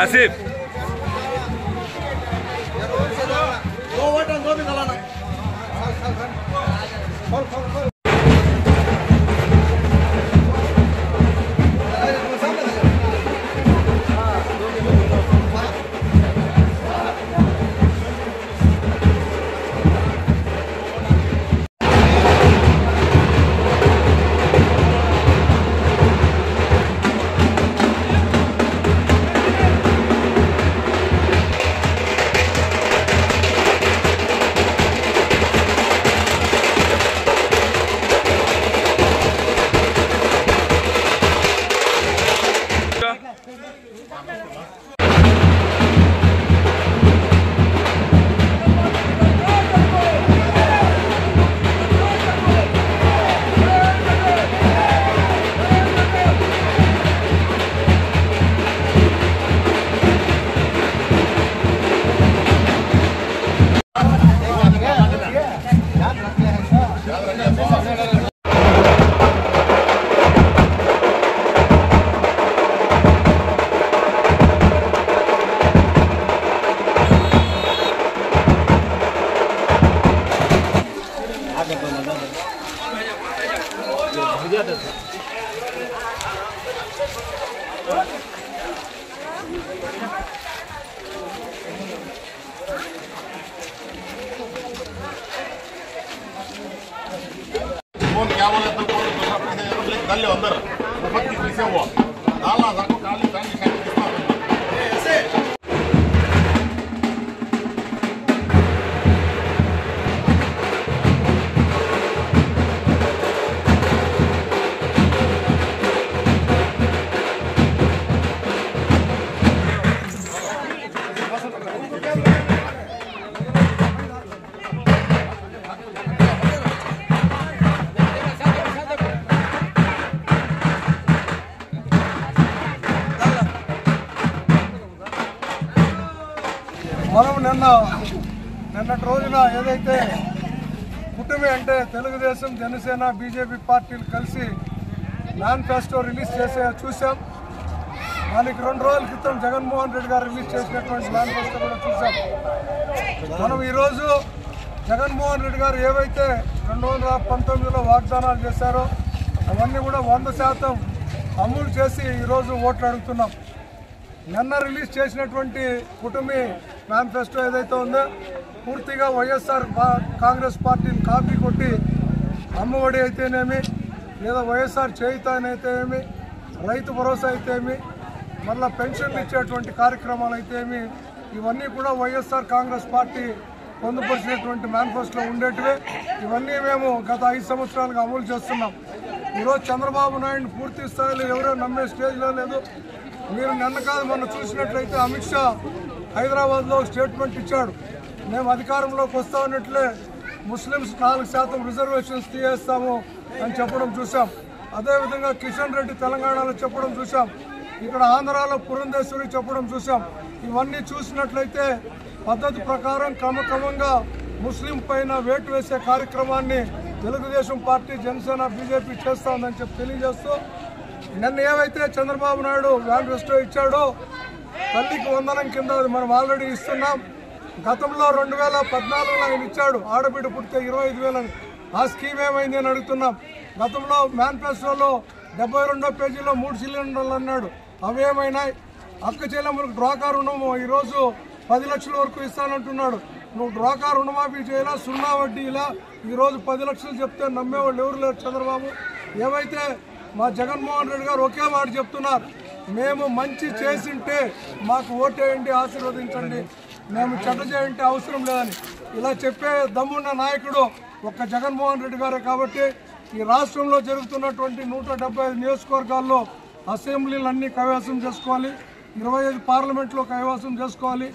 ఆసిఫ్ क्या बोले तो दल अंदर पीछे हुआ डालना सबको खाली ऐसे మనం నిన్నటి రోజున ఏదైతే కుటుంబే అంటే తెలుగుదేశం జనసేన బీజేపీ పార్టీలు కలిసి మేనిఫెస్టో రిలీజ్ చూసాం. దానికి 2 రోజుల క్రితం జగన్మోహన్ రెడ్డి గారు రిలీజ్ చేసినటువంటి మేనిఫెస్టో కూడా చూసాం. మనం ఈరోజు జగన్మోహన్ రెడ్డి గారు ఏవైతే 2019లో వాగ్దానాలు చేశారో అవన్నీ కూడా 100% అమలు చేసి ఈరోజు ఓట్లు అడుగుతున్నాం. నిన్న రిలీజ్ చేసినటువంటి కుటుంబీ మేనిఫెస్టో ఏదైతే ఉందో పూర్తిగా వైఎస్ఆర్ కాంగ్రెస్ పార్టీని కాపీ కొట్టి అమ్మఒడి అయితేనేమి, లేదా వైఎస్ఆర్ చేయుత అయితేనేమి, రైతు భరోసా అయితేమి, మళ్ళీ పెన్షన్లు ఇచ్చేటువంటి కార్యక్రమాలు అయితేమి, ఇవన్నీ కూడా వైఎస్ఆర్ కాంగ్రెస్ పార్టీ పొందుపరిచినటువంటి మేనిఫెస్టోలో ఉండేటివే. ఇవన్నీ మేము గత 5 సంవత్సరాలుగా అమలు చేస్తున్నాం. ఈరోజు చంద్రబాబు నాయుడు పూర్తి స్థాయిలో ఎవరో నమ్మే స్టేజ్లో లేదు. మీరు నిన్న కాదు మొన్న చూసినట్లయితే అమిత్ షా హైదరాబాద్లో స్టేట్మెంట్ ఇచ్చాడు. మేము అధికారంలోకి వస్తామన్నట్లే ముస్లిమ్స్ 4% రిజర్వేషన్స్ తీయేస్తాము అని చెప్పడం చూసాం. అదేవిధంగా కిషన్ రెడ్డి తెలంగాణలో చెప్పడం చూసాం. ఇక్కడ ఆంధ్రాలో పురంధేశ్వరి చెప్పడం చూసాం. ఇవన్నీ చూసినట్లయితే పద్ధతి ప్రకారం క్రమక్రమంగా ముస్లిం పైన వేటు వేసే కార్యక్రమాన్ని తెలుగుదేశం పార్టీ జనసేన బీజేపీ చేస్తూ ఉందని చెప్పి తెలియజేస్తూ, నిన్న ఏవైతే చంద్రబాబు నాయుడు మేనిఫెస్టో ఇచ్చాడో తల్లికి వందనం కింద అది మనం ఆల్రెడీ ఇస్తున్నాం. గతంలో 2014లో ఆయన ఇచ్చాడు ఆడబిడ్డ పుడితే 25,000 అని. ఆ స్కీమ్ ఏమైంది అని అడుగుతున్నాం. గతంలో మేనిఫెస్టోలో 72వ పేజీలో 3 సిలిండర్లు అన్నాడు, అవేమైనాయి? అక్క చెల్లెమ్మలకు డ్వాకా రుణము ఈరోజు 10 లక్షల వరకు ఇస్తానంటున్నాడు. నువ్వు డ్వాకా రుణమాఫీ చేయాలా, 0 వడ్డీలా? ఈరోజు 10 లక్షలు చెప్తే నమ్మేవాళ్ళు ఎవరు లేరు చంద్రబాబు. ఏవైతే మా జగన్మోహన్ రెడ్డి గారు ఒకే మాట చెప్తున్నారు, మేము మంచి చేసింటే మాకు ఓటేయండి, ఆశీర్వదించండి, మేము చెడ్డ చేయంటే అవసరం లేదని ఇలా చెప్పే దమ్మున్న నాయకుడు ఒక్క జగన్మోహన్ రెడ్డి గారే. కాబట్టి ఈ రాష్ట్రంలో జరుగుతున్నటువంటి 175 నియోజకవర్గాల్లో అసెంబ్లీలన్నీ కైవసం చేసుకోవాలి, 25 పార్లమెంట్లో కైవసం చేసుకోవాలి.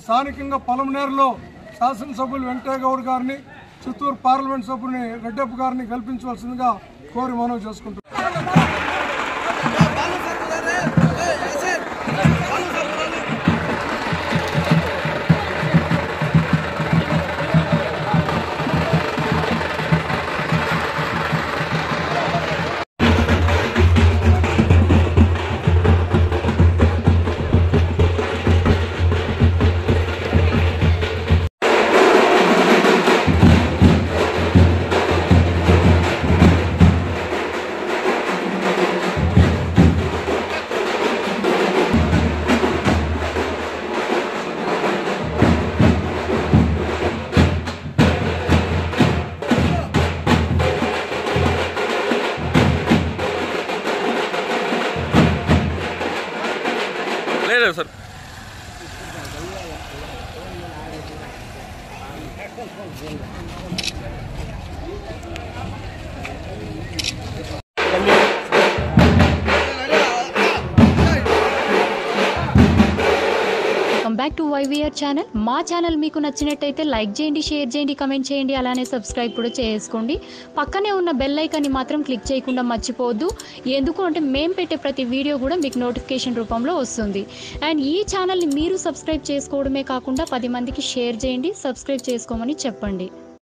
స్థానికంగా పలమనేరులో శాసనసభ్యులు వెంకయ్య గౌడ్ గారిని, చిత్తూరు పార్లమెంట్ సభ్యుని రెడ్డప్ప గారిని గెలిపించవలసిందిగా కోరి మనవి చేసుకుంటున్నాం. లేదు sir. Back to YVR channel. మా ఛానల్ మీకు నచ్చినట్టయితే లైక్ చేయండి, షేర్ చేయండి, కమెంట్ చేయండి, అలానే సబ్స్క్రైబ్ కూడా చేసుకోండి. పక్కనే ఉన్న బెల్ ఐకాన్ని మాత్రం క్లిక్ చేయకుండా మర్చిపోవద్దు. ఎందుకు అంటే మేము పెట్టే ప్రతి వీడియో కూడా మీకు నోటిఫికేషన్ రూపంలో వస్తుంది. అండ్ ఈ ఛానల్ని మీరు సబ్స్క్రైబ్ చేసుకోవడమే కాకుండా 10 మందికి షేర్ చేయండి, సబ్స్క్రైబ్ చేసుకోమని చెప్పండి.